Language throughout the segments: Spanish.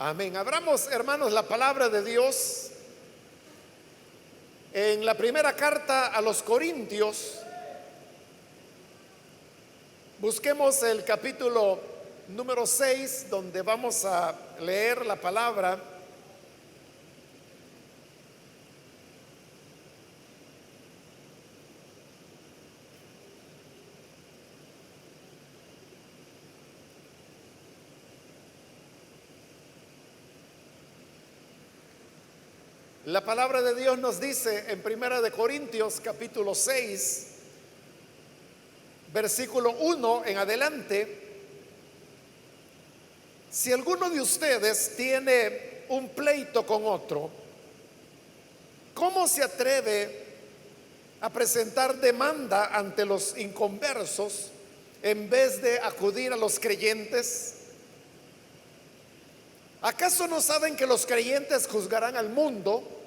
Amén. Abramos, hermanos, la palabra de Dios en la primera carta a los Corintios. Busquemos el capítulo número 6, donde vamos a leer la palabra. La palabra de Dios nos dice en Primera de Corintios capítulo 6, versículo 1 en adelante: si alguno de ustedes tiene un pleito con otro, ¿cómo se atreve a presentar demanda ante los inconversos en vez de acudir a los creyentes? ¿Acaso no saben que los creyentes juzgarán al mundo?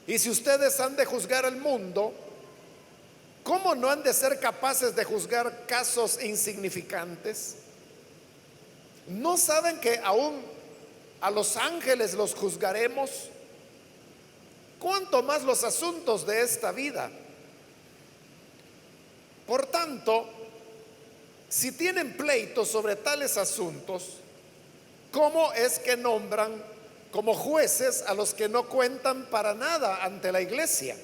Y si ustedes han de juzgar al mundo, ¿cómo no han de ser capaces de juzgar casos insignificantes? ¿No saben que aún a los ángeles los juzgaremos? ¿Cuánto más los asuntos de esta vida? Por tanto, si tienen pleitos sobre tales asuntos, ¿cómo es que nombran como jueces a los que no cuentan para nada ante la iglesia?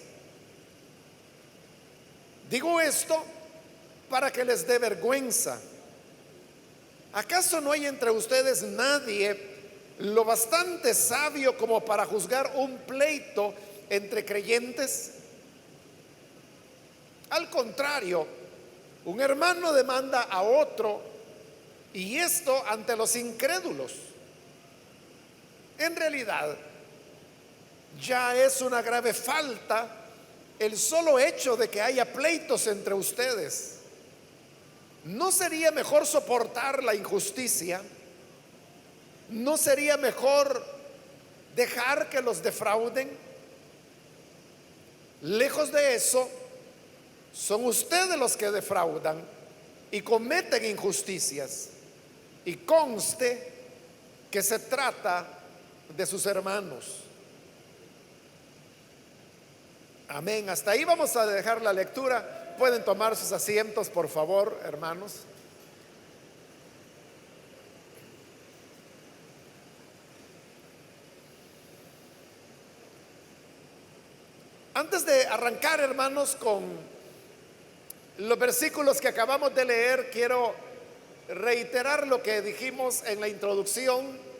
Digo esto para que les dé vergüenza. ¿Acaso no hay entre ustedes nadie lo bastante sabio como para juzgar un pleito entre creyentes? Al contrario, un hermano demanda a otro, y esto ante los incrédulos. En realidad, ya es una grave falta el solo hecho de que haya pleitos entre ustedes. ¿No sería mejor soportar la injusticia? ¿No sería mejor dejar que los defrauden? Lejos de eso, son ustedes los que defraudan y cometen injusticias. Y conste que se trata de sus hermanos. Amén. Hasta ahí vamos a dejar la lectura. Pueden tomar sus asientos, por favor, hermanos. Antes de arrancar, hermanos, con los versículos que acabamos de leer, quiero reiterar lo que dijimos en la introducción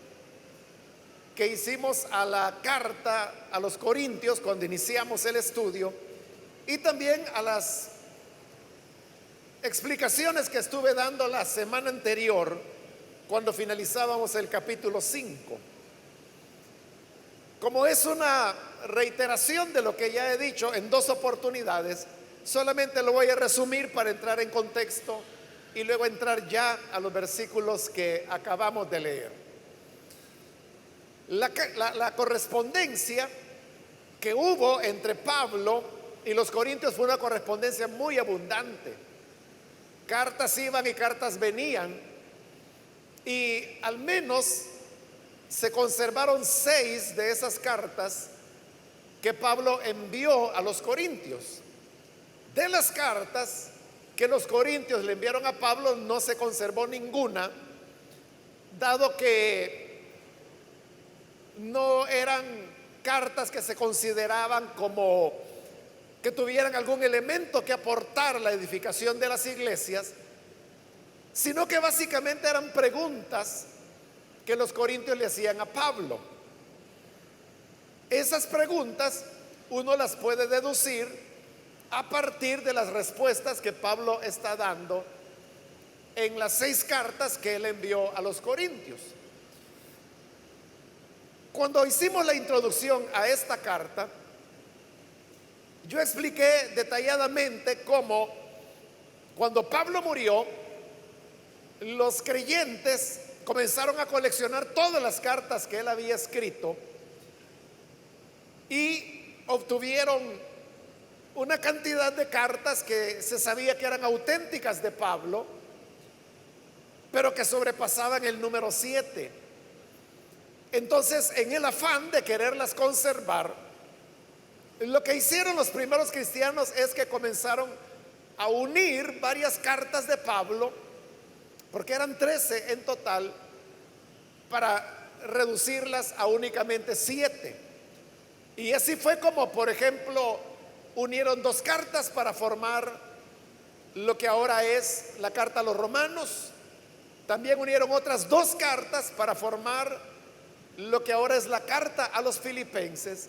que hicimos a la carta a los Corintios cuando iniciamos el estudio, y también a las explicaciones que estuve dando la semana anterior cuando finalizábamos el capítulo 5. Como es una reiteración de lo que ya he dicho en dos oportunidades, solamente lo voy a resumir para entrar en contexto y luego entrar ya a los versículos que acabamos de leer. La correspondencia que hubo entre Pablo y los corintios fue una correspondencia muy abundante. Cartas iban y cartas venían, y al menos se conservaron 6 de esas cartas que Pablo envió a los corintios. De las cartas que los corintios le enviaron a Pablo, no se conservó ninguna, dado que no eran cartas que se consideraban como que tuvieran algún elemento que aportar a la edificación de las iglesias, sino que básicamente eran preguntas que los corintios le hacían a Pablo. Esas preguntas uno las puede deducir a partir de las respuestas que Pablo está dando en las 6 cartas que él envió a los corintios. Cuando hicimos la introducción a esta carta, yo expliqué detalladamente cómo cuando Pablo murió, los creyentes comenzaron a coleccionar todas las cartas que él había escrito y obtuvieron una cantidad de cartas que se sabía que eran auténticas de Pablo, pero que sobrepasaban el número 7. Entonces, en el afán de quererlas conservar, lo que hicieron los primeros cristianos es que comenzaron a unir varias cartas de Pablo, porque eran 13 en total, para reducirlas a únicamente 7. Y así fue como, por ejemplo, unieron 2 cartas para formar lo que ahora es la carta a los romanos. También unieron otras 2 cartas para formar lo que ahora es la carta a los filipenses.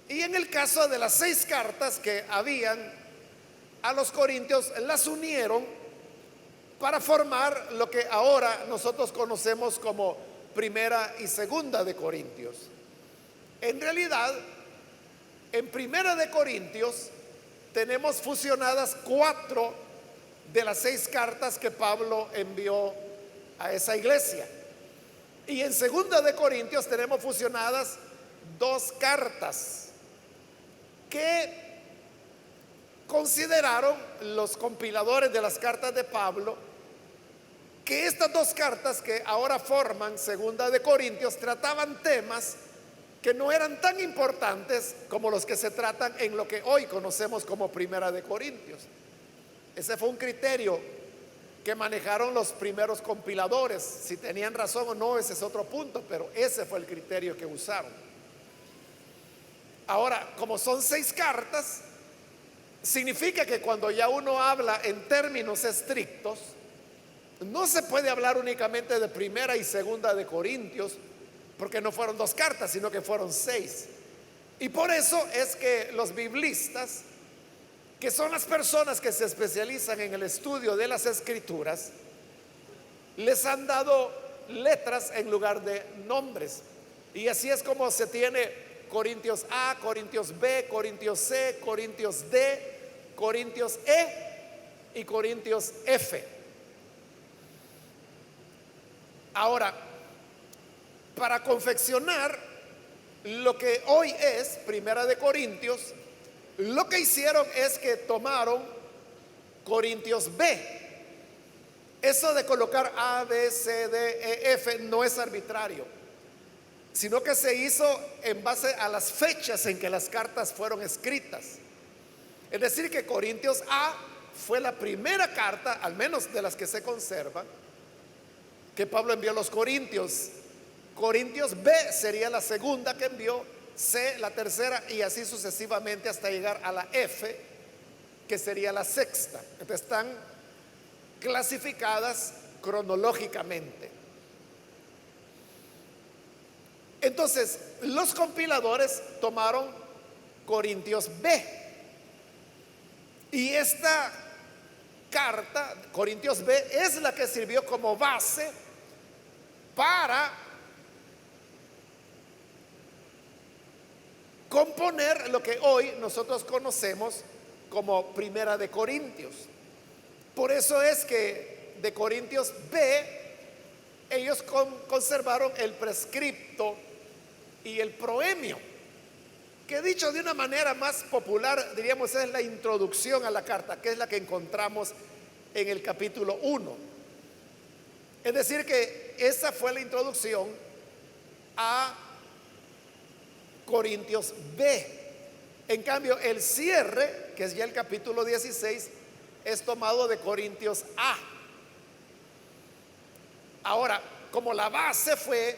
Y en el caso de las 6 cartas que habían a los corintios, las unieron para formar lo que ahora nosotros conocemos como primera y segunda de Corintios. En realidad, en primera de Corintios tenemos fusionadas 4 de las 6 cartas que Pablo envió a esa iglesia. Y en segunda de Corintios tenemos fusionadas 2 cartas que consideraron los compiladores de las cartas de Pablo que estas 2 cartas que ahora forman segunda de Corintios trataban temas que no eran tan importantes como los que se tratan en lo que hoy conocemos como primera de Corintios. Ese fue un criterio que manejaron los primeros compiladores. Si tenían razón o no, ese es otro punto, pero ese fue el criterio que usaron. Ahora, como son 6 cartas, significa que cuando ya uno habla en términos estrictos, no se puede hablar únicamente de primera y segunda de Corintios, porque no fueron 2 cartas, sino que fueron 6. Y por eso es que los biblistas, que son las personas que se especializan en el estudio de las escrituras, les han dado letras en lugar de nombres. Y así es como se tiene Corintios A, Corintios B, Corintios C, Corintios D, Corintios E y Corintios F. Ahora, para confeccionar lo que hoy es primera de Corintios, lo que hicieron es que tomaron Corintios B. Eso de colocar A, B, C, D, E, F no es arbitrario, sino que se hizo en base a las fechas en que las cartas fueron escritas. Es decir, que Corintios A fue la primera carta, al menos de las que se conservan, que Pablo envió a los corintios. Corintios B sería la segunda que envió, C la tercera y así sucesivamente hasta llegar a la F, que sería la sexta. Entonces están clasificadas cronológicamente. Entonces los compiladores tomaron Corintios B y esta carta, Corintios B, es la que sirvió como base para componer lo que hoy nosotros conocemos como primera de Corintios. Por eso es que de Corintios B ellos conservaron el prescripto y el proemio, que dicho de una manera más popular diríamos es la introducción a la carta, que es la que encontramos en el capítulo 1. Es decir que esa fue la introducción a Corintios B. En cambio, el cierre, que es ya el capítulo 16, es tomado de Corintios A. Ahora, como la base fue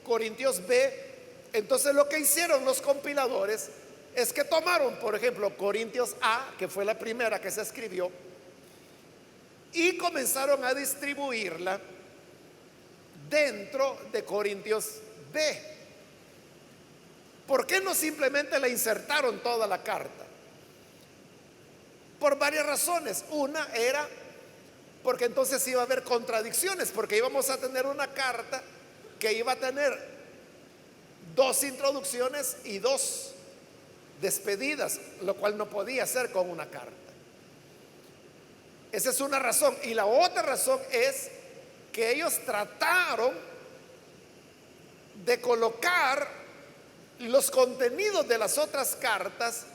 Corintios B, entonces lo que hicieron los compiladores es que tomaron, por ejemplo, Corintios A, que fue la primera que se escribió, y comenzaron a distribuirla dentro de Corintios B. ¿Por qué no simplemente la insertaron toda la carta? Por varias razones. Una era porque entonces iba a haber contradicciones, porque íbamos a tener una carta que iba a tener 2 introducciones y 2 despedidas, lo cual no podía ser con una carta. Esa es una razón. Y la otra razón es que ellos trataron de colocar los contenidos de las otras cartas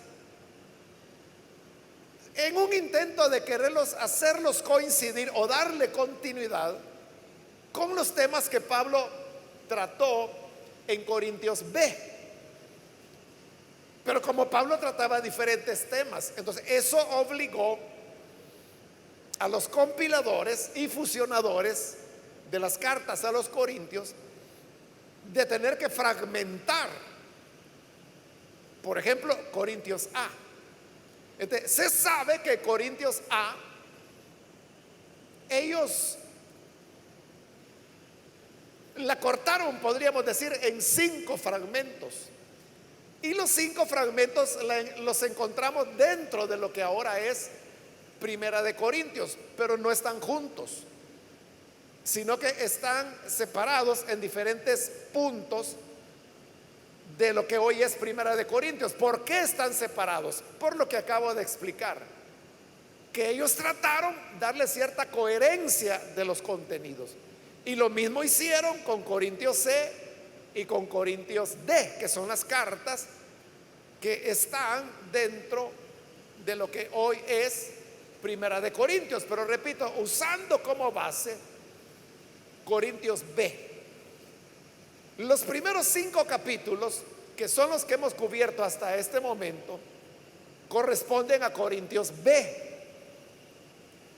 en un intento de quererlos hacerlos coincidir o darle continuidad con los temas que Pablo trató en Corintios B. Pero como Pablo trataba diferentes temas, entonces eso obligó a los compiladores y fusionadores de las cartas a los Corintios de tener que fragmentar, por ejemplo, Corintios A. Entonces, se sabe que Corintios A, ellos la cortaron, podríamos decir, en 5 fragmentos. Y los 5 fragmentos los encontramos dentro de lo que ahora es Primera de Corintios, pero no están juntos, sino que están separados en diferentes puntos de lo que hoy es Primera de Corintios. ¿Por qué están separados? Por lo que acabo de explicar, que ellos trataron darle cierta coherencia de los contenidos. Y lo mismo hicieron con Corintios C y con Corintios D, que son las cartas que están dentro de lo que hoy es Primera de Corintios. Pero repito, usando como base Corintios B. Los primeros 5 capítulos, que son los que hemos cubierto hasta este momento, corresponden a Corintios B.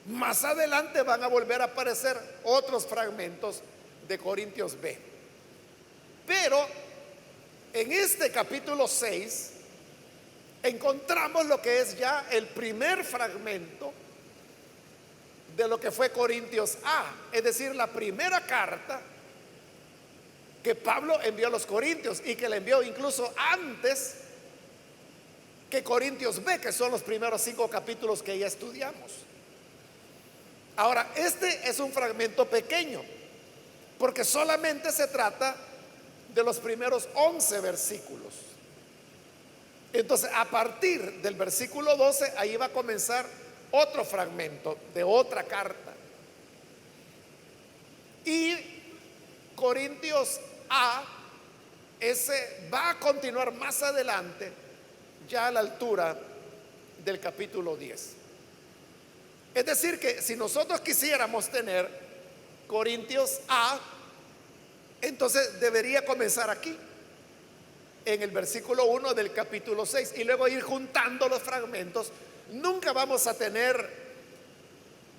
Más adelante van a volver a aparecer otros fragmentos de Corintios B. Pero en este capítulo 6 encontramos lo que es ya el primer fragmento de lo que fue Corintios A, es decir, la primera carta que Pablo envió a los Corintios, y que le envió incluso antes que Corintios B, que son los primeros 5 capítulos que ya estudiamos. Ahora, este es un fragmento pequeño, porque solamente se trata de los primeros 11 versículos. Entonces, a partir del versículo 12, ahí va a comenzar otro fragmento de otra carta. Y Corintios A, ese va a continuar más adelante, ya a la altura del capítulo 10. Es decir, que si nosotros quisiéramos tener Corintios A, entonces debería comenzar aquí, en el versículo 1 del capítulo 6, y luego ir juntando los fragmentos. Nunca vamos a tener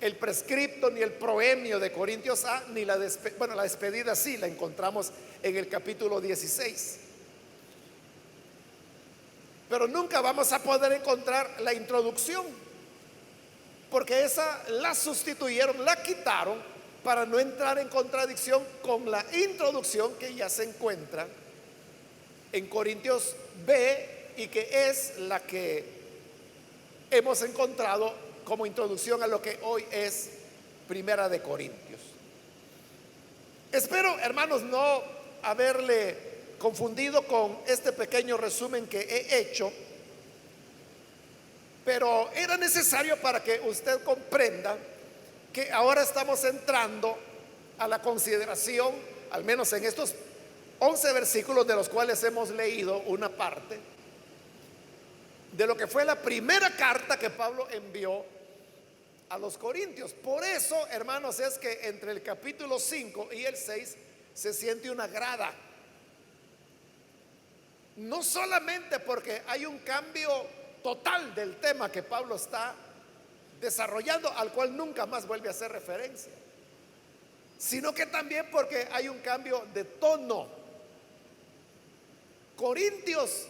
el prescripto ni el proemio de Corintios A, ni la despedida sí la encontramos en el capítulo 16. Pero nunca vamos a poder encontrar la introducción, porque esa la sustituyeron, la quitaron para no entrar en contradicción con la introducción que ya se encuentra en Corintios B, y que es la que hemos encontrado como introducción a lo que hoy es Primera de Corintios. Espero, hermanos, no haberle confundido con este pequeño resumen que he hecho, pero era necesario para que usted comprenda que ahora estamos entrando a la consideración, al menos en estos 11 versículos de los cuales hemos leído una parte, de lo que fue la primera carta que Pablo envió a los Corintios. Por eso, hermanos, es que entre el capítulo 5 y el 6 se siente una grada. No solamente porque hay un cambio total del tema que Pablo está desarrollando, al cual nunca más vuelve a hacer referencia, sino que también porque hay un cambio de tono. Corintios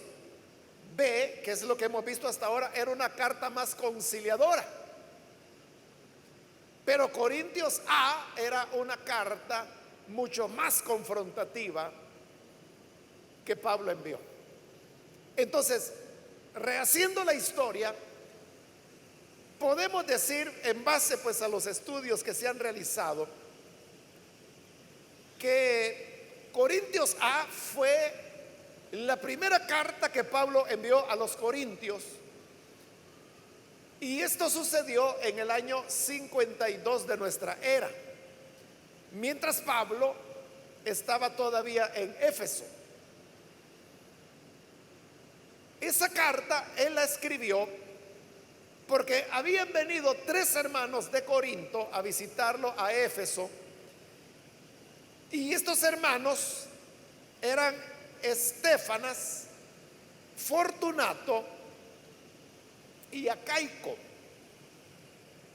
B, que es lo que hemos visto hasta ahora, era una carta más conciliadora, pero Corintios A era una carta mucho más confrontativa que Pablo envió. Entonces, rehaciendo la historia, podemos decir, en base pues a los estudios que se han realizado, que Corintios A fue la primera carta que Pablo envió a los Corintios, y esto sucedió en el año 52 de nuestra era, mientras Pablo estaba todavía en Éfeso. Esa carta él la escribió porque habían venido 3 hermanos de Corinto a visitarlo a Éfeso, y estos hermanos eran Estéfanas, Fortunato y Acaico.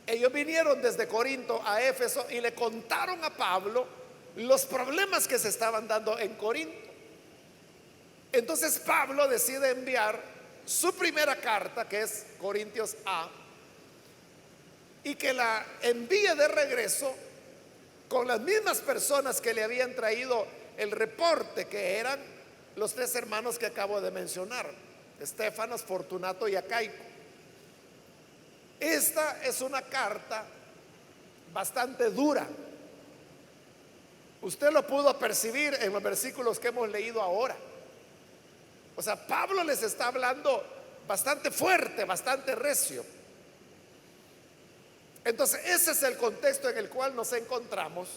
Ellos vinieron desde Corinto a Éfeso y le contaron a Pablo los problemas que se estaban dando en Corinto. Entonces Pablo decide enviar su primera carta, que es Corintios A, y que la envíe de regreso con las mismas personas que le habían traído el reporte, que eran los tres hermanos que acabo de mencionar: Estéfanas, Fortunato y Acaico. Esta es una carta bastante dura. Usted lo pudo percibir en los versículos que hemos leído ahora. O sea, Pablo les está hablando bastante fuerte, bastante recio. Entonces, ese es el contexto en el cual nos encontramos,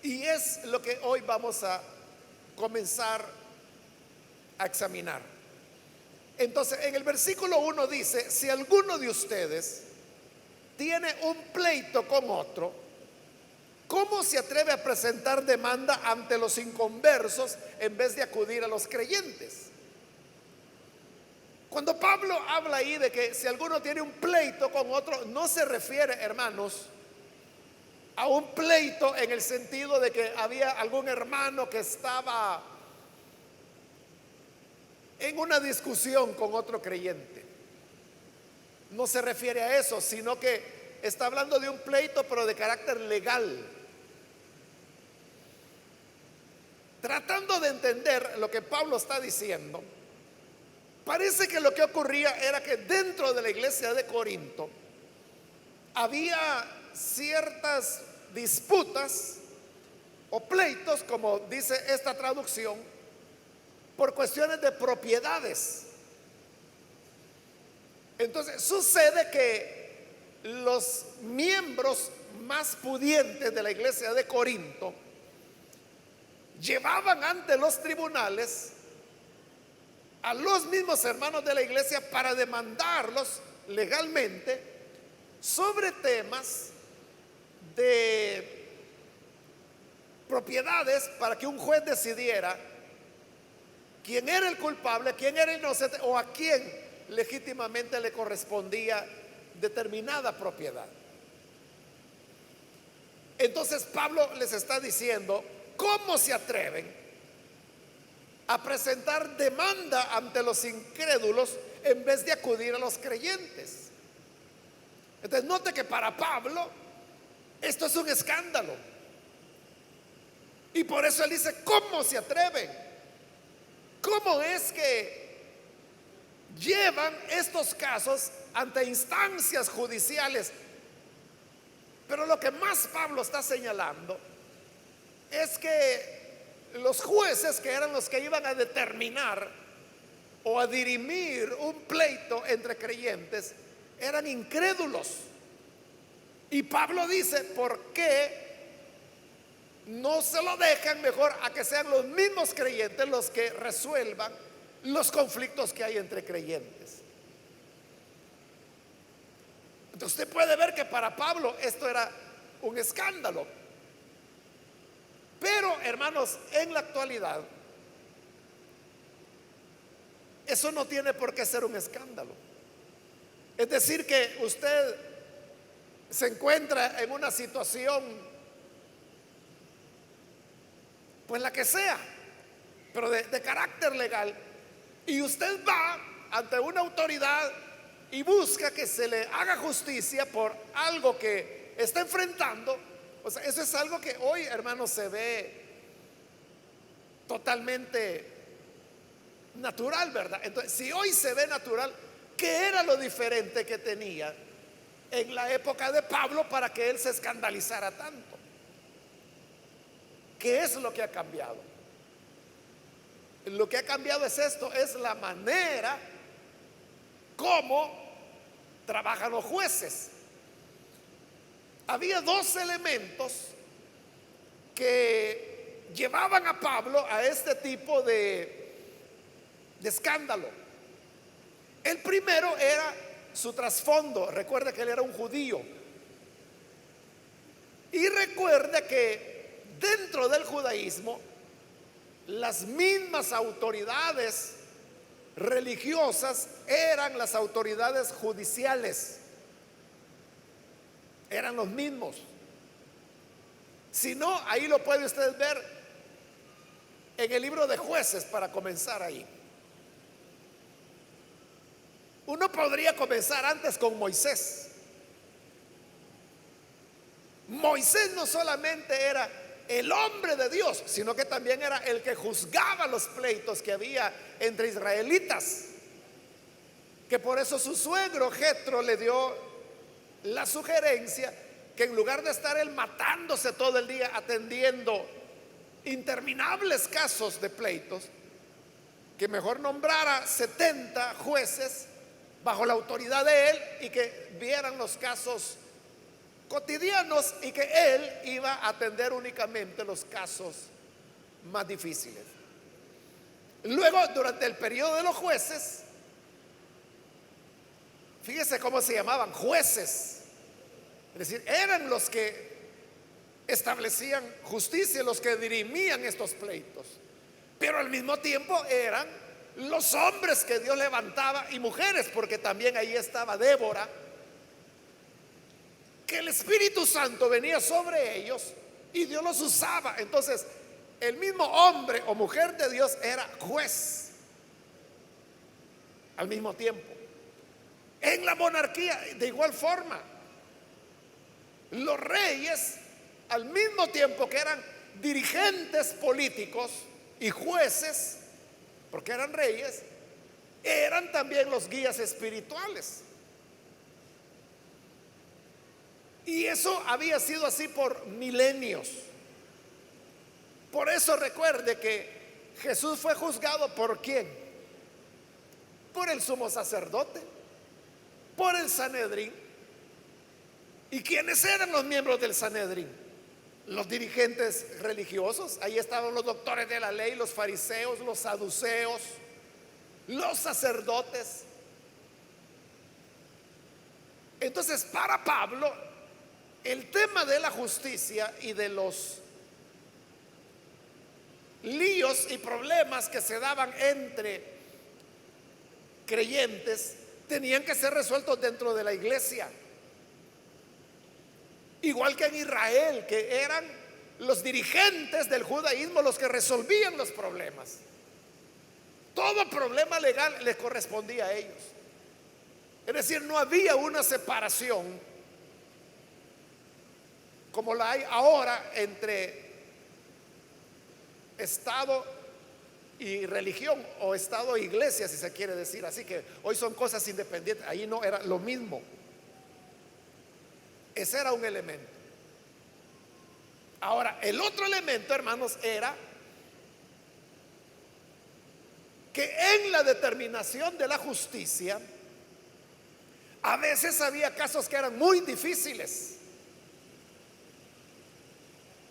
y es lo que hoy vamos a comenzar a examinar. Entonces, en el versículo 1 dice: si alguno de ustedes tiene un pleito con otro, ¿cómo se atreve a presentar demanda ante los inconversos en vez de acudir a los creyentes? Cuando Pablo habla ahí de que si alguno tiene un pleito con otro, no se refiere, hermanos, a un pleito en el sentido de que había algún hermano que estaba en una discusión con otro creyente. No se refiere a eso, sino que está hablando de un pleito, pero de carácter legal. Tratando de entender lo que Pablo está diciendo, parece que lo que ocurría era que dentro de la iglesia de Corinto había ciertas disputas o pleitos, como dice esta traducción, por cuestiones de propiedades. Entonces sucede que los miembros más pudientes de la iglesia de Corinto llevaban ante los tribunales a los mismos hermanos de la iglesia para demandarlos legalmente sobre temas de propiedades, para que un juez decidiera quién era el culpable, quién era inocente, o a quién legítimamente le correspondía determinada propiedad. Entonces Pablo les está diciendo: ¿cómo se atreven a presentar demanda ante los incrédulos en vez de acudir a los creyentes? Entonces note que para Pablo esto es un escándalo, y por eso él dice: ¿cómo se atreven? ¿Cómo es que llevan estos casos ante instancias judiciales? Pero lo que más Pablo está señalando es que los jueces, que eran los que iban a determinar o a dirimir un pleito entre creyentes, eran incrédulos. Y Pablo dice: ¿por qué no se lo dejan mejor a que sean los mismos creyentes los que resuelvan los conflictos que hay entre creyentes? Entonces usted puede ver que para Pablo esto era un escándalo. Pero, hermanos, en la actualidad eso no tiene por qué ser un escándalo. Es decir, que usted se encuentra en una situación, pues la que sea, pero de carácter legal, y usted va ante una autoridad y busca que se le haga justicia por algo que está enfrentando. O sea, eso es algo que hoy, hermanos, se ve totalmente natural, ¿verdad? Entonces, si hoy se ve natural, ¿qué era lo diferente que tenía en la época de Pablo para que él se escandalizara tanto? ¿Qué es lo que ha cambiado? Lo que ha cambiado es esto: es la manera como trabajan los jueces. Había dos elementos que llevaban a Pablo a este tipo de escándalo. El primero era su trasfondo. Recuerda que él era un judío, y recuerda que dentro del judaísmo las mismas autoridades religiosas eran las autoridades judiciales, eran los mismos. Si no, ahí lo puede usted ver en el libro de Jueces, para comenzar ahí. Uno podría comenzar antes con Moisés. Moisés no solamente era el hombre de Dios, sino que también era el que juzgaba los pleitos que había entre israelitas, que por eso su suegro Jetro le dio la sugerencia que en lugar de estar él matándose todo el día atendiendo interminables casos de pleitos, que mejor nombrara 70 jueces bajo la autoridad de él y que vieran los casos cotidianos y que él iba a atender únicamente los casos más difíciles. Luego, durante el periodo de los jueces, fíjese cómo se llamaban: jueces. Es decir, eran los que establecían justicia, los que dirimían estos pleitos, pero al mismo tiempo eran los hombres que Dios levantaba, y mujeres, porque también ahí estaba Débora, que el Espíritu Santo venía sobre ellos y Dios los usaba. Entonces, el mismo hombre o mujer de Dios era juez al mismo tiempo. En la monarquía, de igual forma, los reyes, al mismo tiempo que eran dirigentes políticos y jueces, porque eran reyes, eran también los guías espirituales. Y eso había sido así por milenios. Por eso recuerde que Jesús fue juzgado ¿por quién? Por el sumo sacerdote, por el Sanedrín. ¿Y quiénes eran los miembros del Sanedrín? Los dirigentes religiosos. Ahí estaban los doctores de la ley, los fariseos, los saduceos, los sacerdotes. Entonces, para Pablo, el tema de la justicia y de los líos y problemas que se daban entre creyentes tenían que ser resueltos dentro de la iglesia. Igual que en Israel, que eran los dirigentes del judaísmo los que resolvían los problemas. Todo problema legal les correspondía a ellos. Es decir, no había una separación como la hay ahora entre Estado y religión, o Estado e iglesia, si se quiere decir así, que hoy son cosas independientes. Ahí no era lo mismo. Ese era un elemento. Ahora, el otro elemento, hermanos, era que en la determinación de la justicia a veces había casos que eran muy difíciles.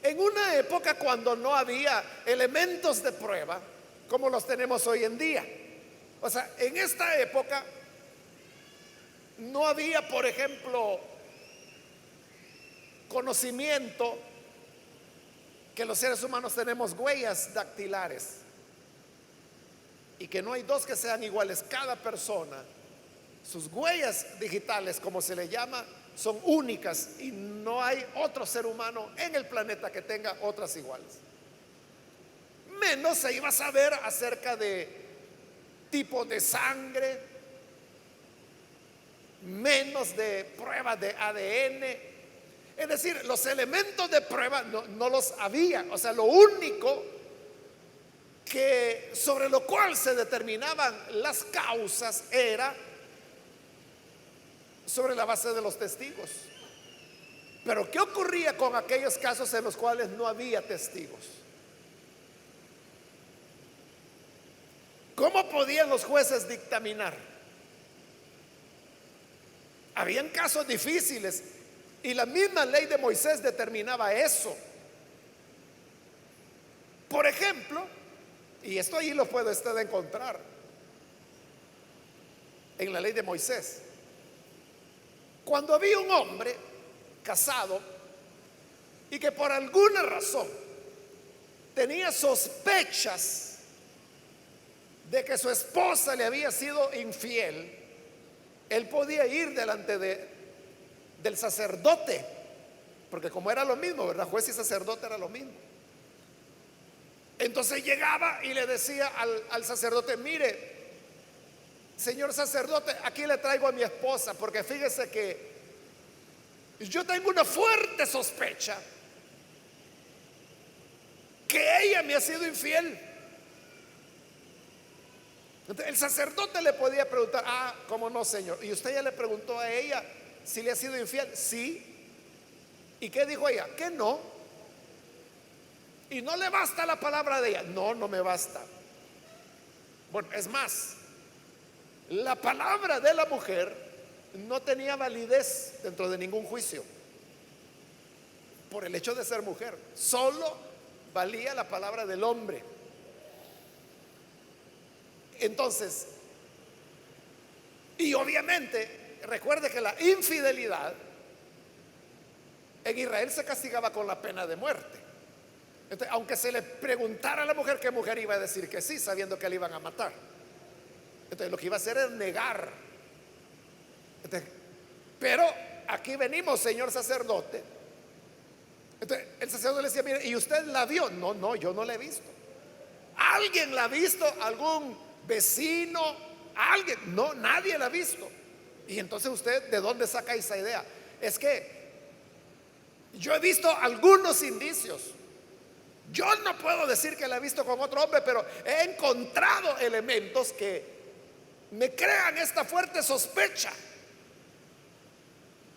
En una época cuando no había elementos de prueba como los tenemos hoy en día. O sea, en esta época no había, por ejemplo, conocimiento que los seres humanos tenemos huellas dactilares y que no hay dos que sean iguales. Cada persona, sus huellas digitales, como se le llama, son únicas y no hay otro ser humano en el planeta que tenga otras iguales. Menos se iba a saber acerca de tipo de sangre, menos de pruebas de ADN. Es decir, los elementos de prueba no los había. O sea, lo único que sobre lo cual se determinaban las causas era sobre la base de los testigos. Pero ¿qué ocurría con aquellos casos en los cuales no había testigos? ¿Cómo podían los jueces dictaminar? Habían casos difíciles y la misma ley de Moisés determinaba eso. Por ejemplo, y esto ahí lo puede usted encontrar en la ley de Moisés, cuando había un hombre casado y que por alguna razón tenía sospechas de que su esposa le había sido infiel, él podía ir delante del sacerdote, porque como era lo mismo, ¿verdad? Juez y sacerdote era lo mismo. Entonces llegaba y le decía al sacerdote: mire, señor sacerdote, aquí le traigo a mi esposa, porque fíjese que yo tengo una fuerte sospecha que ella me ha sido infiel. Entonces, el sacerdote le podía preguntar: ah, ¿cómo no, señor? ¿Y usted ya le preguntó a ella si le ha sido infiel? Sí. ¿Y qué dijo ella? Que no. ¿Y no le basta la palabra de ella? No, no me basta. Bueno, es más, la palabra de la mujer no tenía validez dentro de ningún juicio por el hecho de ser mujer. Solo valía la palabra del hombre. Entonces, y obviamente, recuerde que la infidelidad en Israel se castigaba con la pena de muerte. Entonces, aunque se le preguntara a la mujer, ¿qué mujer iba a decir que sí, sabiendo que le iban a matar? Entonces, lo que iba a hacer es negar. Entonces, pero aquí venimos, señor sacerdote. Entonces, el sacerdote le decía: mire, ¿y usted la vio? No, no, yo no la he visto. ¿Alguien la ha visto? ¿Algún vecino? ¿Alguien? No, nadie la ha visto. Y entonces, ¿usted de dónde saca esa idea? Es que yo he visto algunos indicios. Yo no puedo decir que la he visto con otro hombre, pero he encontrado elementos que me crean esta fuerte sospecha.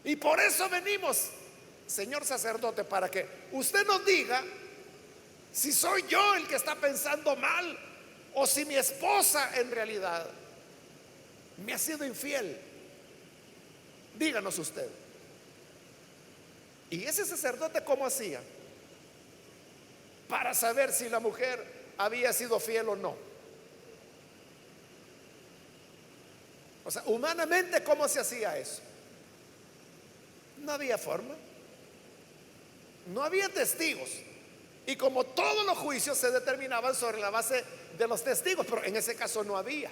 Y por eso venimos, señor sacerdote, para que usted nos diga si soy yo el que está pensando mal o si mi esposa en realidad me ha sido infiel. Díganos usted. ¿Y ese sacerdote cómo hacía para saber si la mujer había sido fiel o no? O sea, humanamente, ¿cómo se hacía eso? No había forma. No había testigos. Y como todos los juicios se determinaban sobre la base de los testigos, pero en ese caso no había.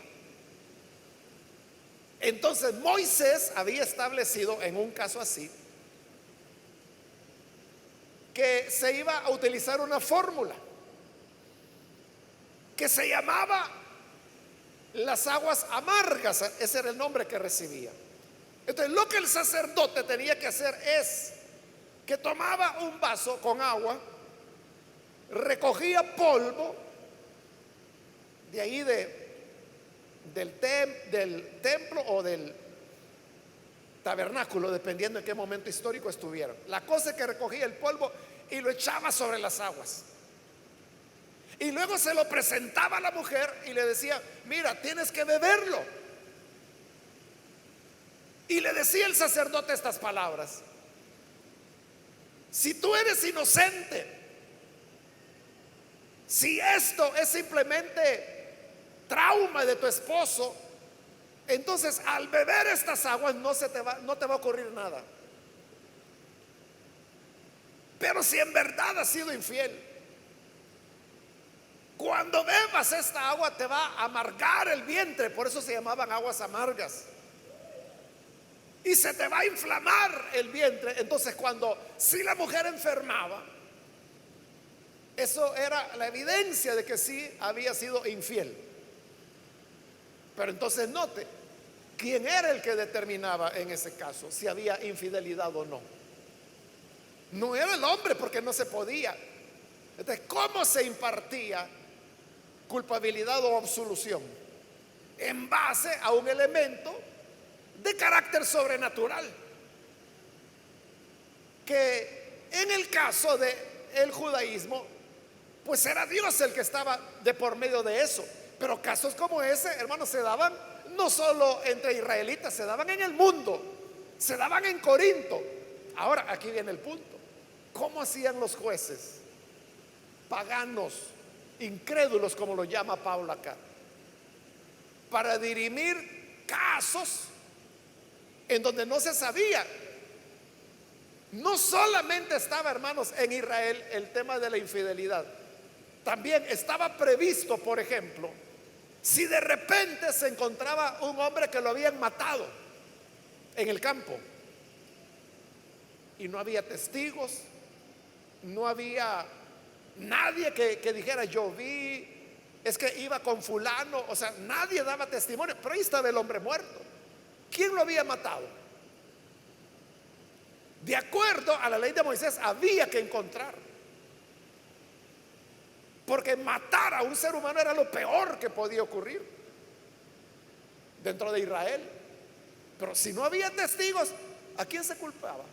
Entonces Moisés había establecido en un caso así que se iba a utilizar una fórmula que se llamaba las aguas amargas. Ese era el nombre que recibía. Entonces, lo que el sacerdote tenía que hacer es que tomaba un vaso con agua, recogía polvo de ahí del templo o del tabernáculo, dependiendo en qué momento histórico estuvieran. La cosa es que recogía el polvo y lo echaba sobre las aguas. Y luego se lo presentaba a la mujer y le decía: mira, tienes que beberlo. Y le decía el sacerdote estas palabras: si tú eres inocente, si esto es simplemente trauma de tu esposo, entonces al beber estas aguas no te va a ocurrir nada. Pero si en verdad has sido infiel, cuando bebas esta agua te va a amargar el vientre. Por eso se llamaban aguas amargas. Y se te va a inflamar el vientre. Entonces, si la mujer enfermaba, eso era la evidencia de que sí había sido infiel. Pero entonces note, ¿quién era el que determinaba en ese caso si había infidelidad o no? No era el hombre, porque no se podía. Entonces, ¿cómo se impartía culpabilidad o absolución? En base a un elemento de carácter sobrenatural, que en el caso del judaísmo, pues era Dios el que estaba de por medio de eso. Pero casos como ese, hermanos, se daban no solo entre israelitas, se daban en el mundo, se daban en Corinto. Ahora, aquí viene el punto: ¿cómo hacían los jueces paganos, incrédulos, como lo llama Pablo acá, para dirimir casos en donde no se sabía? No solamente estaba, hermanos, en Israel el tema de la infidelidad, También estaba previsto, por ejemplo, si de repente se encontraba un hombre que lo habían matado en el campo y no había testigos, no había nadie que dijera yo vi, es que iba con fulano, o sea, nadie daba testimonio, pero ahí estaba el hombre muerto. ¿Quién lo había matado? De acuerdo a la ley de Moisés había que encontrar, porque matar a un ser humano era lo peor que podía ocurrir dentro de Israel. Pero si no había testigos, ¿a quién se culpaba?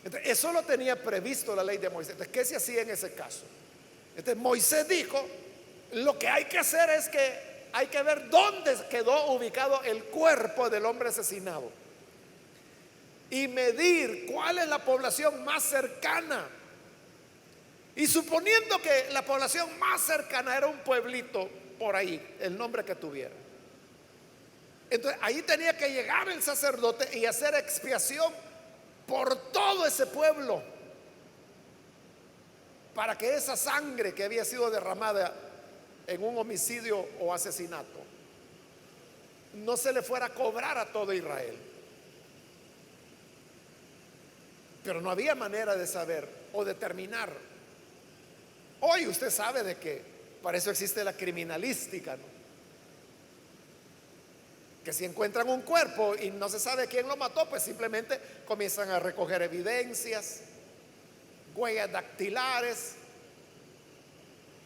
Entonces, eso lo tenía previsto la ley de Moisés. Entonces, ¿qué se hacía en ese caso? Entonces Moisés dijo, lo que hay que hacer es que hay que ver dónde quedó ubicado el cuerpo del hombre asesinado y medir cuál es la población más cercana. Y suponiendo que la población más cercana era un pueblito por ahí, el nombre que tuviera, entonces ahí tenía que llegar el sacerdote y hacer expiación por todo ese pueblo, para que esa sangre que había sido derramada en un homicidio o asesinato no se le fuera a cobrar a todo Israel. Pero no había manera de saber o determinar. Hoy usted sabe de que para eso existe la criminalística, ¿no? Que si encuentran un cuerpo y no se sabe quién lo mató, pues simplemente comienzan a recoger evidencias, huellas dactilares,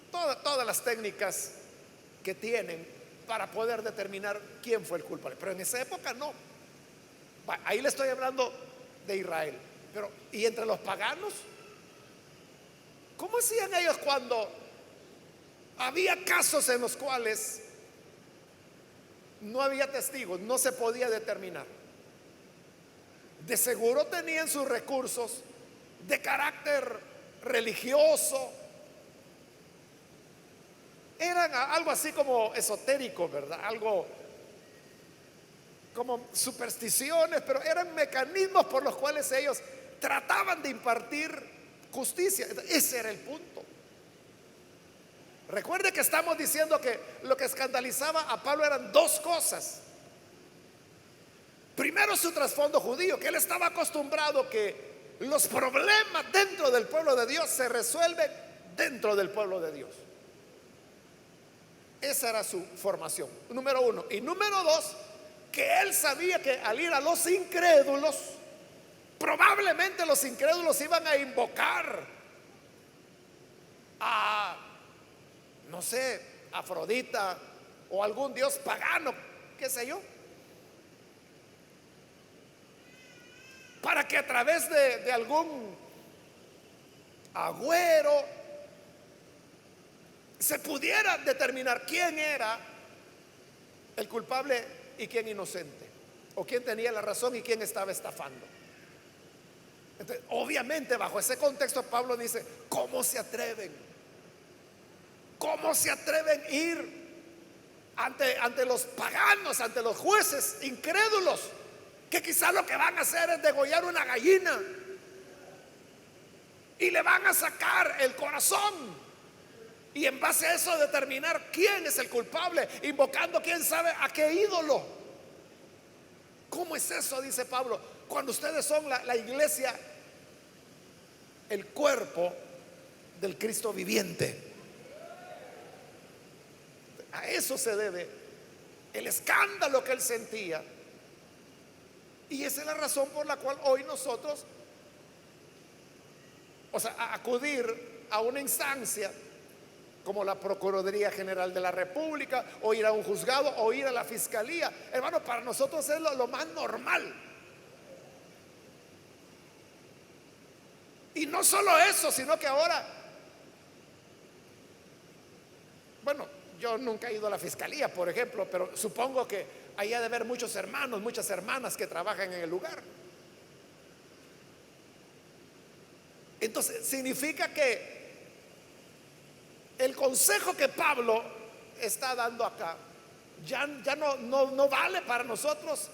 todas las técnicas que tienen para poder determinar quién fue el culpable. Pero en esa época no. Ahí le estoy hablando de Israel. Pero, ¿y entre los paganos? ¿Cómo hacían ellos cuando había casos en los cuales no había testigos, no se podía determinar? De seguro tenían sus recursos de carácter religioso. Eran algo así como esotérico, ¿verdad? Algo como supersticiones, pero eran mecanismos por los cuales ellos trataban de impartir justicia. Ese era el punto. Recuerde que estamos diciendo que lo que escandalizaba a Pablo eran dos cosas. Primero, su trasfondo judío, que él estaba acostumbrado que los problemas dentro del pueblo de Dios se resuelven dentro del pueblo de Dios. Esa era su formación, número uno. Y número dos, que él sabía que al ir a los incrédulos, probablemente los incrédulos iban a invocar a, no sé, Afrodita o algún dios pagano, qué sé yo, para que a través de algún agüero se pudiera determinar quién era el culpable y quién inocente, o quién tenía la razón y quién estaba estafando. Entonces, obviamente bajo ese contexto Pablo dice, ¿cómo se atreven? ¿Cómo se atreven a ir ante los paganos, ante los jueces incrédulos, que quizás lo que van a hacer es degollar una gallina y le van a sacar el corazón? Y en base a eso determinar quién es el culpable, invocando quién sabe a qué ídolo. ¿Cómo es eso? Dice Pablo, cuando ustedes son la iglesia, el cuerpo del Cristo viviente. A eso se debe el escándalo que él sentía. Y esa es la razón por la cual hoy nosotros, o sea, acudir a una instancia como la Procuraduría General de la República, o ir a un juzgado, o ir a la fiscalía, hermano, para nosotros es lo más normal. Y no solo eso, sino que ahora, bueno, yo nunca he ido a la fiscalía, por ejemplo, pero supongo que ahí ha de haber muchos hermanos, muchas hermanas que trabajan en el lugar. Entonces, significa que el consejo que Pablo está dando acá ya no vale para nosotros.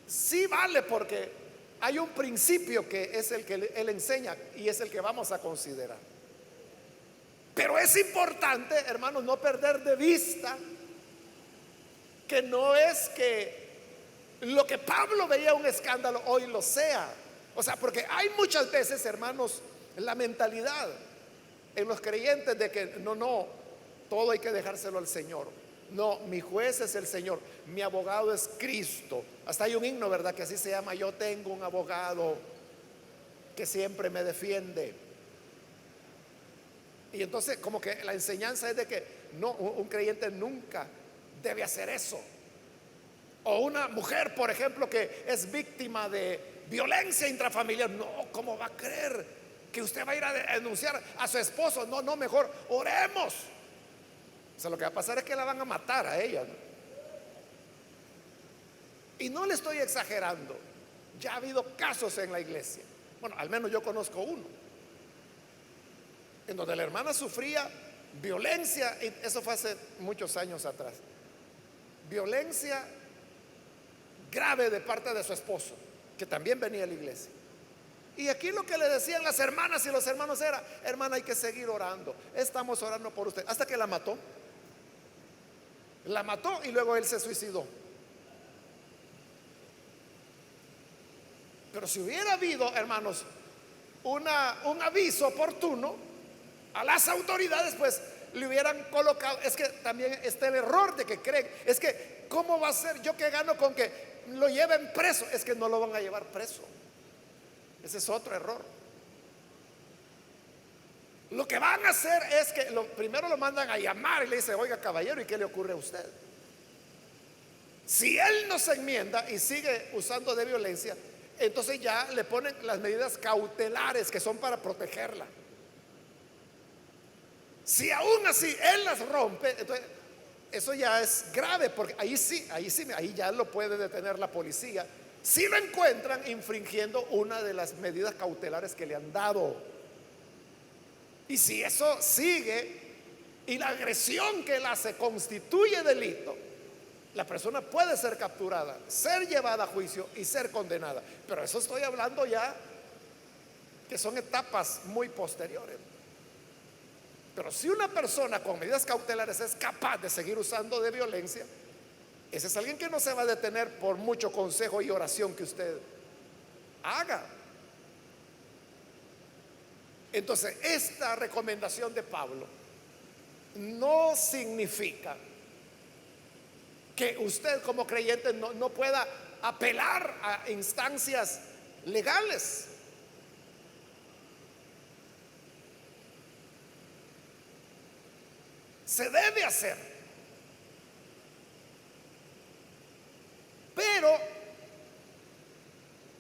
Sí vale, porque hay un principio que es el que él enseña y es el que vamos a considerar. Pero es importante, hermanos, no perder de vista que no es que lo que Pablo veía un escándalo hoy lo sea. O sea, porque hay muchas veces, hermanos, la mentalidad en los creyentes de que no, todo hay que dejárselo al Señor. No, mi juez es el Señor, mi abogado es Cristo. Hasta hay un himno, ¿verdad?, que así se llama: yo tengo un abogado que siempre me defiende. Y entonces como que la enseñanza es de que no, un creyente nunca debe hacer eso. O una mujer, por ejemplo, que es víctima de violencia intrafamiliar, no, ¿cómo va a creer que usted va a ir a denunciar a su esposo? No, mejor oremos. O sea, lo que va a pasar es que la van a matar a ella, ¿no? Y no le estoy exagerando. Ya ha habido casos en la iglesia, bueno, al menos yo conozco uno, en donde la hermana sufría violencia, y eso fue hace muchos años atrás, violencia grave de parte de su esposo, que también venía a la iglesia. Y aquí lo que le decían las hermanas y los hermanos era: hermana, hay que seguir orando, estamos orando por usted, hasta que la mató. La mató y luego él se suicidó. Pero si hubiera habido, hermanos, un aviso oportuno a las autoridades, pues le hubieran colocado. Es que también está el error de que creen, es que ¿cómo va a ser yo que gano con que lo lleven preso? Es que no lo van a llevar preso. Ese es otro error. Lo que van a hacer es que primero lo mandan a llamar y le dicen: oiga, caballero, ¿y qué le ocurre a usted? Si él no se enmienda y sigue usando de violencia, entonces ya le ponen las medidas cautelares que son para protegerla. Si aún así él las rompe, entonces eso ya es grave, porque ahí ya lo puede detener la policía si lo encuentran infringiendo una de las medidas cautelares que le han dado. Y si eso sigue y la agresión que él hace constituye delito, la persona puede ser capturada, ser llevada a juicio y ser condenada. Pero eso estoy hablando ya que son etapas muy posteriores. Pero si una persona con medidas cautelares es capaz de seguir usando de violencia, ese es alguien que no se va a detener por mucho consejo y oración que usted haga. Entonces, esta recomendación de Pablo no significa que usted como creyente no pueda apelar a instancias legales. Se debe hacer, pero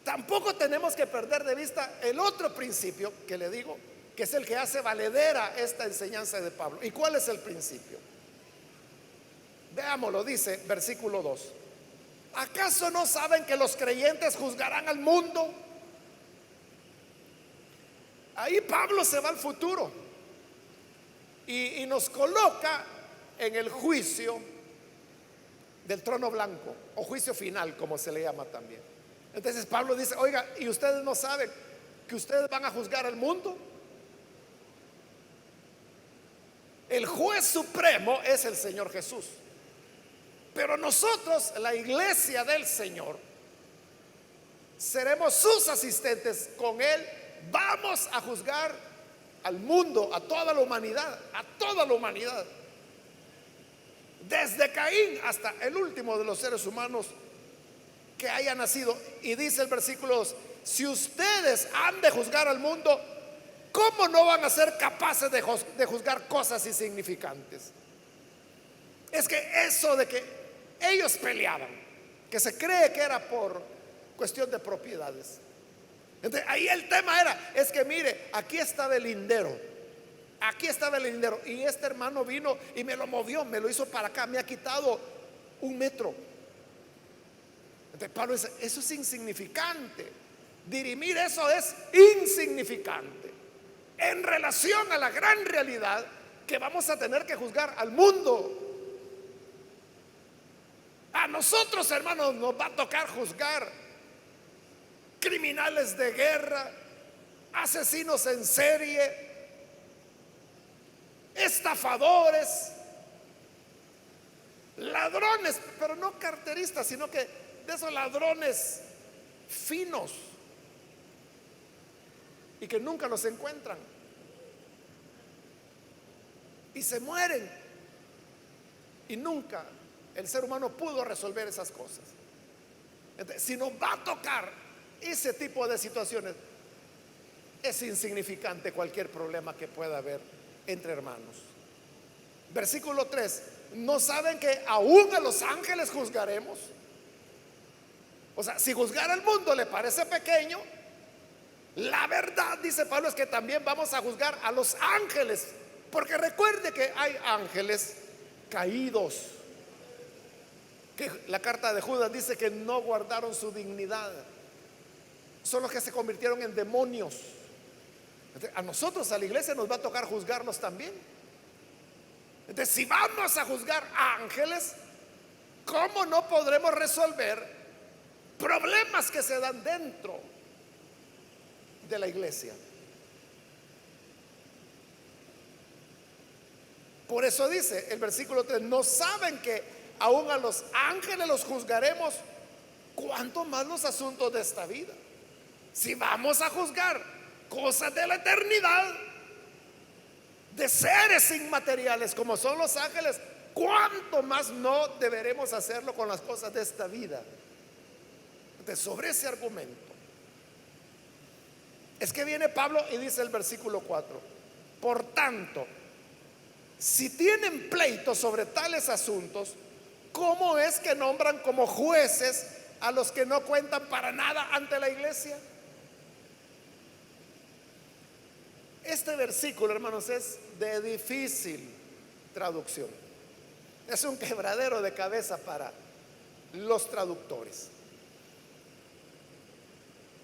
tampoco tenemos que perder de vista el otro principio que le digo, que es el que hace valedera esta enseñanza de Pablo. ¿Y cuál es el principio? Veámoslo, dice versículo 2: ¿acaso no saben que los creyentes juzgarán al mundo? Ahí Pablo se va al futuro y nos coloca en el juicio del trono blanco, o juicio final, como se le llama también. Entonces Pablo dice: oiga, ¿y ustedes no saben que ustedes van a juzgar al mundo? El juez supremo es el Señor Jesús, pero nosotros, la iglesia del Señor, seremos sus asistentes. Con Él vamos a juzgar al mundo, a toda la humanidad, desde Caín hasta el último de los seres humanos que haya nacido. Y dice el versículo 2: si ustedes han de juzgar al mundo, ¿cómo no van a ser capaces de juzgar cosas insignificantes? Es que eso de que ellos peleaban, que se cree que era por cuestión de propiedades. Entonces ahí el tema es que mire, aquí estaba el lindero, y este hermano vino y me lo movió, me lo hizo para acá, me ha quitado 1 metro. Entonces Pablo dice: eso es insignificante, dirimir eso es insignificante en relación a la gran realidad que vamos a tener que juzgar al mundo. A nosotros, hermanos, nos va a tocar juzgar criminales de guerra, asesinos en serie, estafadores, ladrones, pero no carteristas, sino que de esos ladrones finos y que nunca los encuentran y se mueren, y nunca el ser humano pudo resolver esas cosas. Entonces, si nos va a tocar ese tipo de situaciones, es insignificante cualquier problema que pueda haber entre hermanos. Versículo 3: ¿no saben que aún a los ángeles juzgaremos? O sea, si juzgar al mundo le parece pequeño, la verdad, dice Pablo, es que también vamos a juzgar a los ángeles, porque recuerde que hay ángeles caídos, que la carta de Judas dice que no guardaron su dignidad, son los que se convirtieron en demonios. Entonces, a nosotros, a la iglesia, nos va a tocar juzgarlos también. Entonces, si vamos a juzgar a ángeles, ¿cómo no podremos resolver problemas que se dan dentro de la iglesia? Por eso dice el versículo 3: ¿no saben que aún a los ángeles los juzgaremos? ¿Cuánto más los asuntos de esta vida? Si vamos a juzgar cosas de la eternidad, de seres inmateriales como son los ángeles, ¿cuánto más no deberemos hacerlo con las cosas de esta vida? Entonces, sobre ese argumento es que viene Pablo y dice el versículo 4: por tanto, si tienen pleito sobre tales asuntos, ¿cómo es que nombran como jueces a los que no cuentan para nada ante la iglesia? Este versículo, hermanos, es de difícil traducción. Es un quebradero de cabeza para los traductores.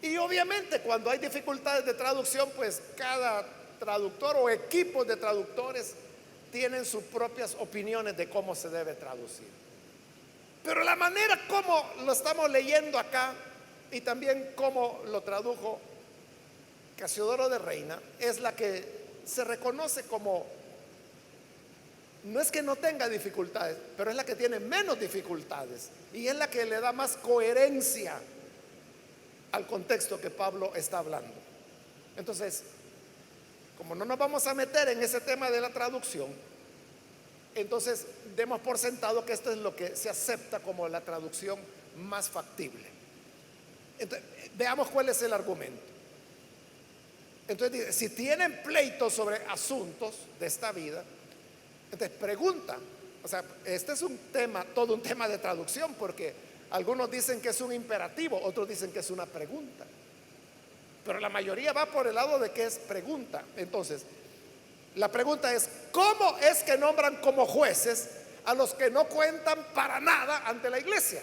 Y obviamente cuando hay dificultades de traducción, pues cada traductor o equipos de traductores tienen sus propias opiniones de cómo se debe traducir. Pero la manera como lo estamos leyendo acá, y también como lo tradujo Casiodoro de Reina, es la que se reconoce como, no es que no tenga dificultades, pero es la que tiene menos dificultades y es la que le da más coherencia al contexto que Pablo está hablando. Entonces, como no nos vamos a meter en ese tema de la traducción, entonces demos por sentado que esto es lo que se acepta como la traducción más factible. Entonces, veamos cuál es el argumento. Entonces dice: si tienen pleitos sobre asuntos de esta vida, entonces pregunta. O sea, este es un tema, todo un tema de traducción, porque algunos dicen que es un imperativo, otros dicen que es una pregunta, pero la mayoría va por el lado de que es pregunta. Entonces, la pregunta es: ¿cómo es que nombran como jueces a los que no cuentan para nada ante la iglesia?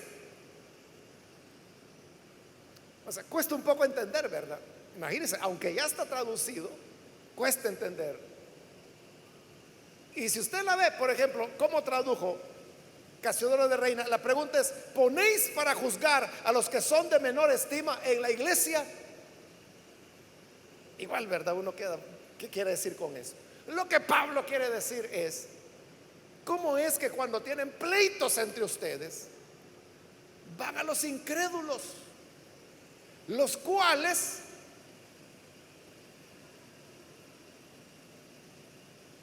O sea, cuesta un poco entender, ¿verdad? Imagínense, aunque ya está traducido, cuesta entender. Y si usted la ve, por ejemplo, cómo tradujo Casiodoro de Reina, la pregunta es: ¿ponéis para juzgar a los que son de menor estima en la iglesia? Igual, ¿verdad? Uno queda, ¿qué quiere decir con eso? Lo que Pablo quiere decir es: ¿cómo es que cuando tienen pleitos entre ustedes, van a los incrédulos, los cuales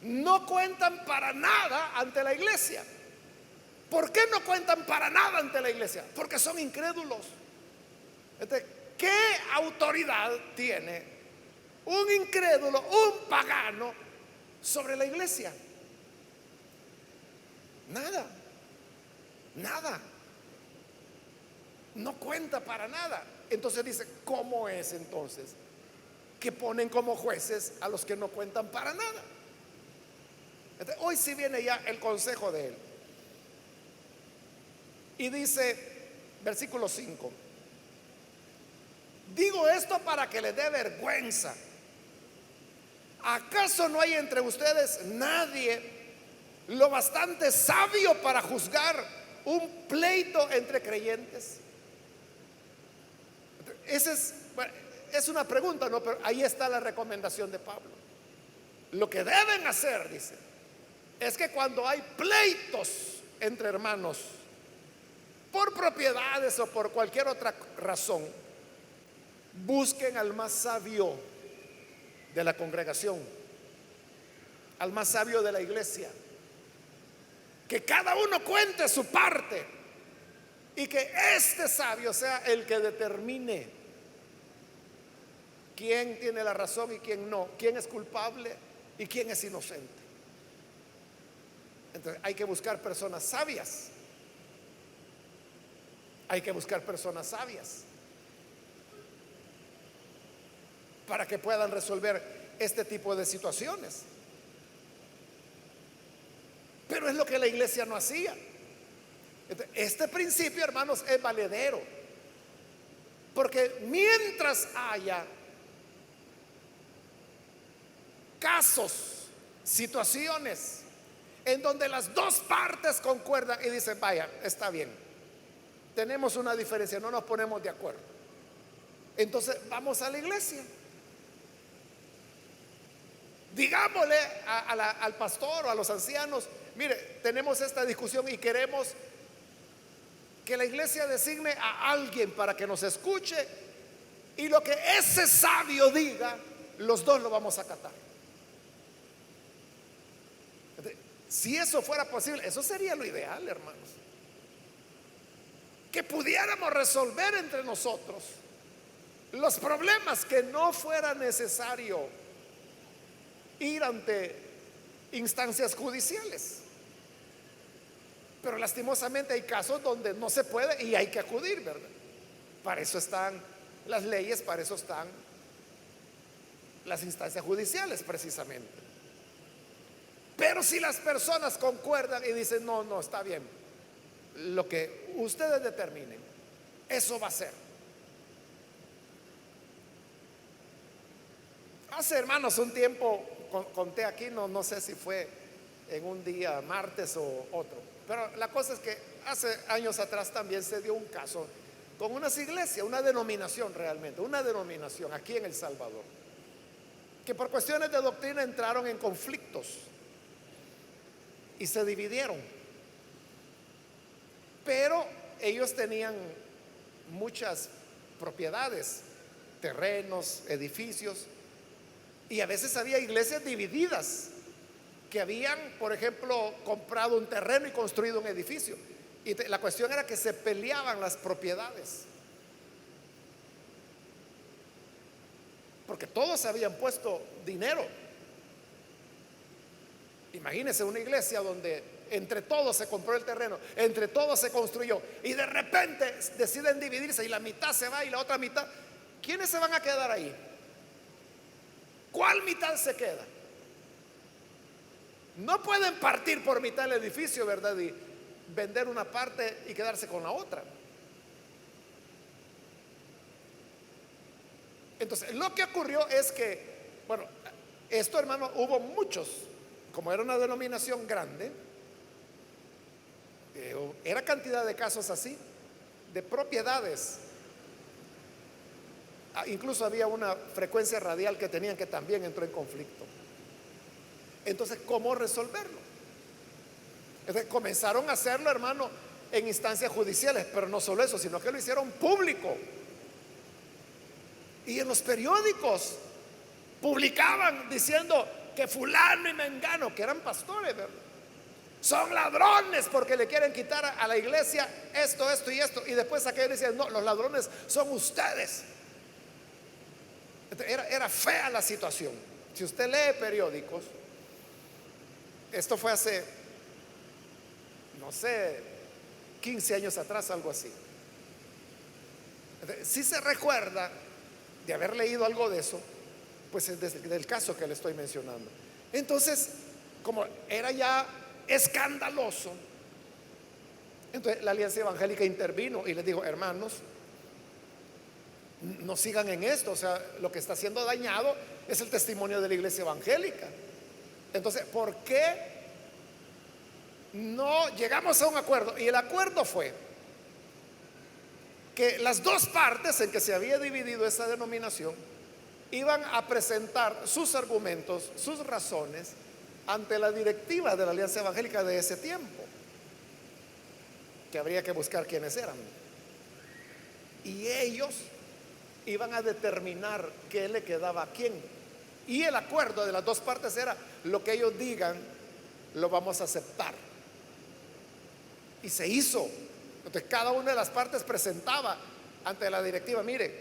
no cuentan para nada ante la iglesia? ¿Por qué no cuentan para nada ante la iglesia? Porque son incrédulos. Entonces, ¿qué autoridad tiene un incrédulo, un pagano, sobre la iglesia? Nada, nada. No cuenta para nada. Entonces dice: ¿cómo es entonces que ponen como jueces a los que no cuentan para nada? Entonces, hoy sí viene ya el consejo de él. Y dice, versículo 5: digo esto para que les dé vergüenza. ¿Acaso no hay entre ustedes nadie lo bastante sabio para juzgar un pleito entre creyentes? Esa es, bueno, es una pregunta, ¿no? Pero ahí está la recomendación de Pablo. Lo que deben hacer, dice, es que cuando hay pleitos entre hermanos, por propiedades o por cualquier otra razón, busquen al más sabio de la congregación, al más sabio de la iglesia, que cada uno cuente su parte y que este sabio sea el que determine quién tiene la razón y quién no, quién es culpable y quién es inocente. Entonces hay que buscar personas sabias. Hay que buscar personas sabias para que puedan resolver este tipo de situaciones. Pero es lo que la iglesia no hacía. Este principio, hermanos, es valedero, porque mientras haya casos, situaciones en donde las dos partes concuerdan y dicen, vaya, está bien, tenemos una diferencia, no nos ponemos de acuerdo, entonces vamos a la iglesia, digámosle al pastor o a los ancianos, mire, tenemos esta discusión y queremos que la iglesia designe a alguien para que nos escuche, y lo que ese sabio diga, los dos lo vamos a acatar. Si eso fuera posible, eso sería lo ideal, hermanos, que pudiéramos resolver entre nosotros los problemas, que no fuera necesario ir ante instancias judiciales. Pero lastimosamente hay casos donde no se puede y hay que acudir, ¿verdad? Para eso están las leyes, para eso están las instancias judiciales precisamente. Pero si las personas concuerdan y dicen, no, no, está bien, lo que ustedes determinen, eso va a ser. Hace, hermanos, un tiempo conté aquí, no sé si fue en un día martes o otro, pero la cosa es que hace años atrás también se dio un caso con unas iglesias, una denominación realmente, una denominación aquí en El Salvador, que por cuestiones de doctrina entraron en conflictos y se dividieron. Pero ellos tenían muchas propiedades, terrenos, edificios, y a veces había iglesias divididas que habían, por ejemplo, comprado un terreno y construido un edificio. Y la cuestión era que se peleaban las propiedades, porque todos habían puesto dinero. Imagínense una iglesia donde entre todos se compró el terreno, entre todos se construyó, y de repente deciden dividirse y la mitad se va y la otra mitad. ¿Quiénes se van a quedar ahí? ¿Cuál mitad se queda? No pueden partir por mitad el edificio, ¿verdad? Y vender una parte y quedarse con la otra. Entonces, lo que ocurrió es que, bueno, esto, hermano, hubo muchos, como era una denominación grande, era cantidad de casos así, de propiedades. Incluso había una frecuencia radial que tenían que también entró en conflicto. Entonces, ¿cómo resolverlo? Entonces, comenzaron a hacerlo, hermano, en instancias judiciales, pero no solo eso, sino que lo hicieron público. Y en los periódicos publicaban diciendo que fulano y mengano, que eran pastores, ¿verdad?, son ladrones porque le quieren quitar a la iglesia esto, esto y esto. Y después aquellos decían, no, los ladrones son ustedes. Era fea la situación. Si usted lee periódicos, esto fue hace, no sé, 15 años atrás, algo así. Si se recuerda de haber leído algo de eso, pues es del caso que le estoy mencionando. Entonces, como era ya escandaloso, entonces la Alianza Evangélica intervino y les dijo, hermanos, no sigan en esto, o sea, lo que está siendo dañado es el testimonio de la iglesia evangélica. Entonces, ¿por qué no llegamos a un acuerdo? Y el acuerdo fue que las dos partes en que se había dividido esa denominación iban a presentar sus argumentos, sus razones ante la directiva de la Alianza Evangélica de ese tiempo, que habría que buscar quiénes eran. Y ellos iban a determinar qué le quedaba a quién. Y el acuerdo de las dos partes era: lo que ellos digan, lo vamos a aceptar. Y se hizo. Entonces cada una de las partes presentaba ante la directiva: mire,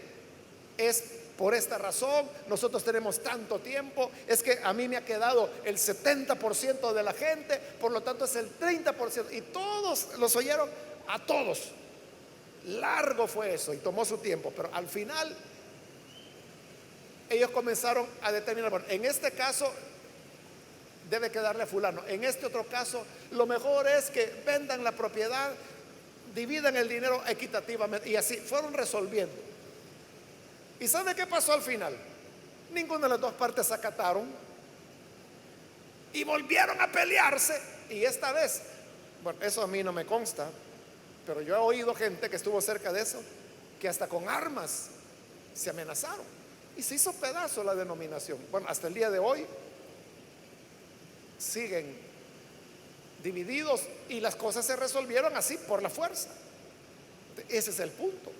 es por esta razón, nosotros tenemos tanto tiempo, es que a mí me ha quedado el 70% de la gente, por lo tanto es el 30%. Y todos los oyeron, a todos. Largo fue eso y tomó su tiempo, pero al final ellos comenzaron a determinar: bueno, en este caso debe quedarle a fulano, en este otro caso lo mejor es que vendan la propiedad, dividan el dinero equitativamente. Y así fueron resolviendo. ¿Y sabe qué pasó al final? Ninguna de las dos partes acataron y volvieron a pelearse. Y esta vez, bueno, eso a mí no me consta, pero yo he oído gente que estuvo cerca de eso, que hasta con armas se amenazaron y se hizo pedazo la denominación. Bueno, hasta el día de hoy siguen divididos y las cosas se resolvieron así, por la fuerza. Ese es el punto,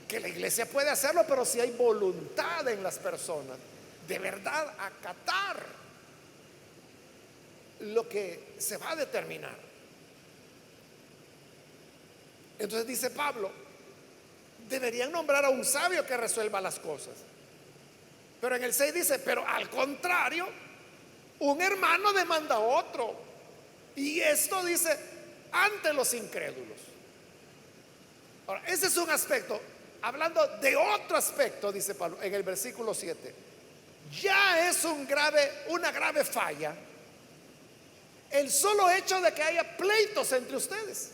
que la iglesia puede hacerlo, pero si hay voluntad en las personas de verdad acatar lo que se va a determinar. Entonces dice Pablo: deberían nombrar a un sabio que resuelva las cosas. Pero en el 6 dice: pero al contrario, un hermano demanda a otro. Y esto dice ante los incrédulos. Ahora, ese es un aspecto. Hablando de otro aspecto, dice Pablo en el versículo 7, ya es una grave falla el solo hecho de que haya pleitos entre ustedes.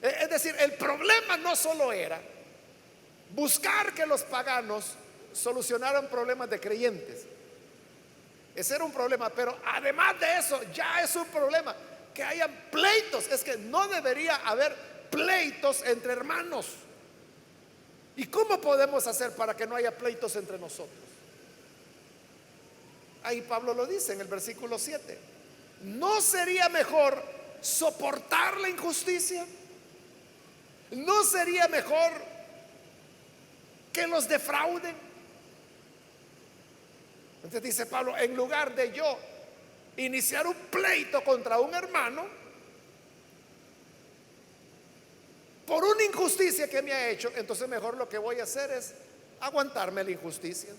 Es decir, el problema no solo era buscar que los paganos solucionaran problemas de creyentes. Ese era un problema, pero además de eso ya es un problema que haya pleitos. Es que no debería haber pleitos entre hermanos. ¿Y cómo podemos hacer para que no haya pleitos entre nosotros? Ahí Pablo lo dice en el versículo 7. ¿No sería mejor soportar la injusticia? ¿No sería mejor que los defrauden? Entonces dice Pablo: en lugar de yo iniciar un pleito contra un hermano por una injusticia que me ha hecho, entonces mejor lo que voy a hacer es aguantarme la injusticia.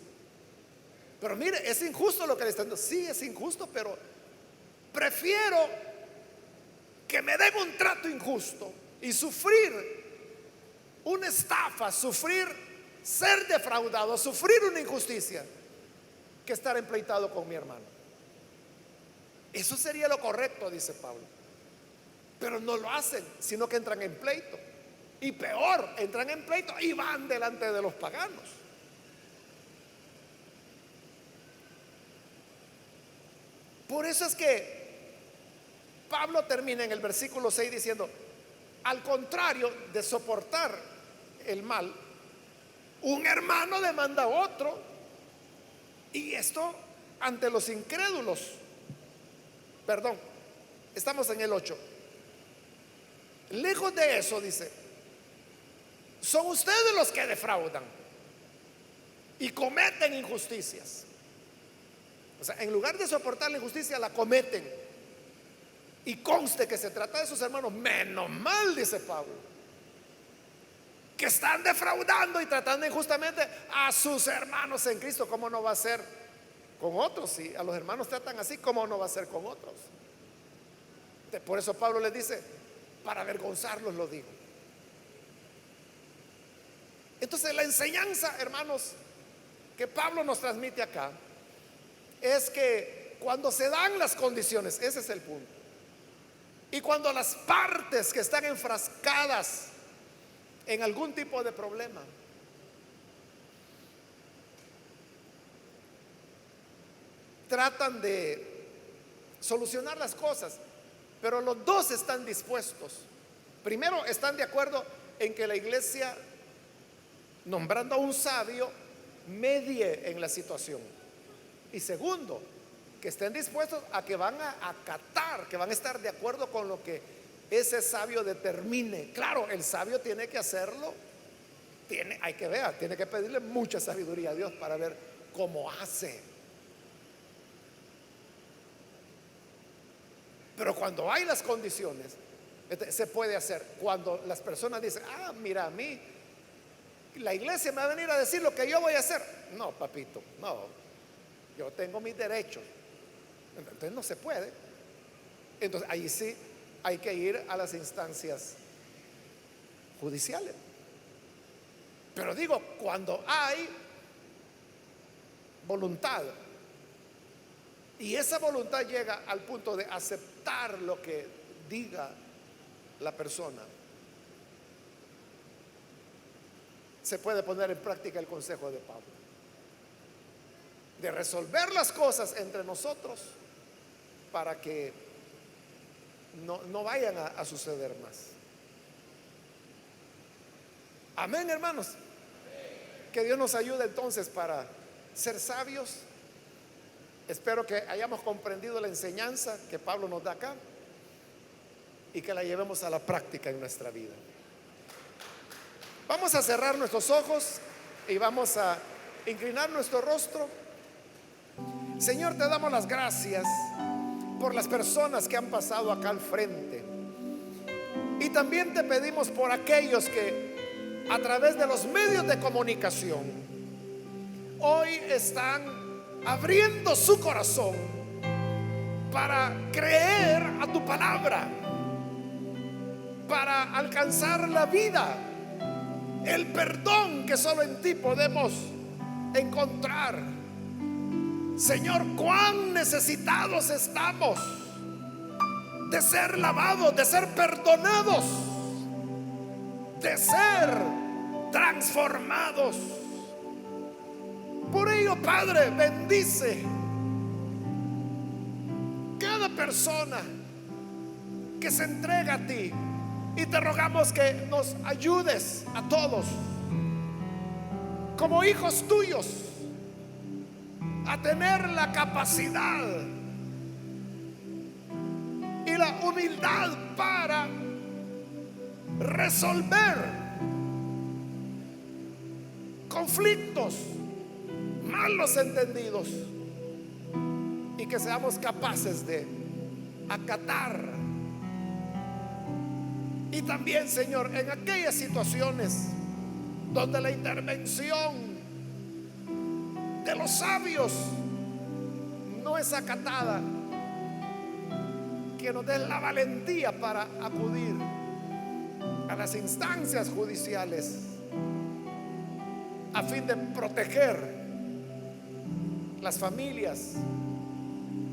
Pero mire, es injusto lo que le está diciendo. Sí, es injusto, pero prefiero que me den un trato injusto y sufrir una estafa, sufrir ser defraudado, sufrir una injusticia, que estar empleitado con mi hermano. Eso sería lo correcto, dice Pablo. Pero no lo hacen, sino que entran en pleito. Y peor, entran en pleito y van delante de los paganos. Por eso es que Pablo termina en el versículo 6 diciendo: al contrario de soportar el mal, un hermano demanda a otro, y esto ante los incrédulos. Perdón, estamos en el 8. Lejos de eso, dice, son ustedes los que defraudan y cometen injusticias. O sea, en lugar de soportar la injusticia, la cometen. Y conste que se trata de sus hermanos. Menos mal, dice Pablo, que están defraudando y tratando injustamente a sus hermanos en Cristo. ¿Cómo no va a ser con otros? Si a los hermanos tratan así, ¿cómo no va a ser con otros? Por eso Pablo les dice: para avergonzarlos lo digo. Entonces la enseñanza, hermanos, que Pablo nos transmite acá es que cuando se dan las condiciones, ese es el punto, y cuando las partes que están enfrascadas en algún tipo de problema tratan de solucionar las cosas, pero los dos están dispuestos primero, están de acuerdo en que la iglesia, nombrando a un sabio, medie en la situación. Y segundo, que estén dispuestos a que van a acatar, que van a estar de acuerdo con lo que ese sabio determine. Claro, el sabio tiene que hacerlo, hay que ver, tiene que pedirle mucha sabiduría a Dios para ver cómo hace. Pero cuando hay las condiciones, se puede hacer. Cuando las personas dicen, mira, a mí la iglesia me va a venir a decir lo que yo voy a hacer. No, papito, no, yo tengo mis derechos. Entonces no se puede. Entonces ahí sí hay que ir a las instancias judiciales. Pero digo, cuando hay voluntad y esa voluntad llega al punto de aceptar lo que diga la persona, se puede poner en práctica el consejo de Pablo, de resolver las cosas entre nosotros para que no vayan a suceder más. Amén, hermanos. Que Dios nos ayude entonces para ser sabios. Espero que hayamos comprendido la enseñanza que Pablo nos da acá y que la llevemos a la práctica en nuestra vida. Vamos a cerrar nuestros ojos y vamos a inclinar nuestro rostro. Señor, te damos las gracias por las personas que han pasado acá al frente. Y también te pedimos por aquellos que a través de los medios de comunicación hoy están abriendo su corazón para creer a tu palabra, para alcanzar la vida, el perdón que solo en ti podemos encontrar. Señor, cuán necesitados estamos de ser lavados, de ser perdonados, de ser transformados. Por ello, Padre, bendice cada persona que se entrega a ti, y te rogamos que nos ayudes a todos como hijos tuyos a tener la capacidad y la humildad para resolver conflictos, malos entendidos, y que seamos capaces de acatar. Y también, Señor, en aquellas situaciones donde la intervención de los sabios no es acatada, que nos den la valentía para acudir a las instancias judiciales a fin de proteger las familias,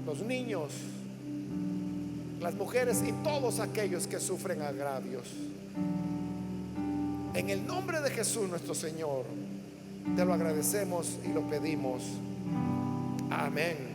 los niños, las mujeres y todos aquellos que sufren agravios. En el nombre de Jesús nuestro Señor, te lo agradecemos y lo pedimos. Amén.